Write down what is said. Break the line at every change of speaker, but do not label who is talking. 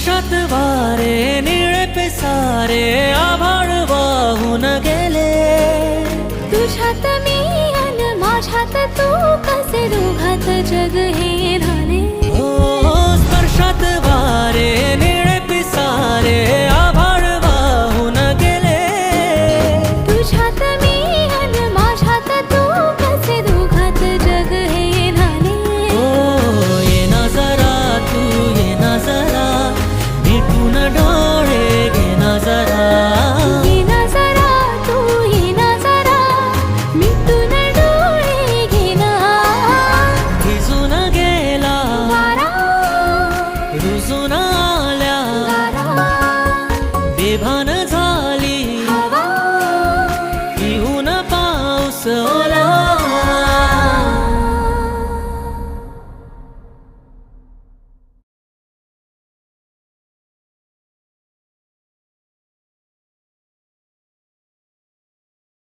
स्पर्शात वारे निळे पिसारे आभाळ वाहून गेले.
तुझ्यात मी अन माझ्यात तू कसे दोघात जग हे झाले.
हो स्पर्शात वारे निळे पिसारे आभाळ वाहून गेले.
तुझ्यात मी अन माझ्यात तू कसे दोघात जग हे झाले.
हो ये ना जरा तू ये ना जरा मिटून डोळे घे ना जरा.
ये ना जरा तू ये ना जरा मिटून डोळे घे ना.
भिजून गेला
वारा
रुजून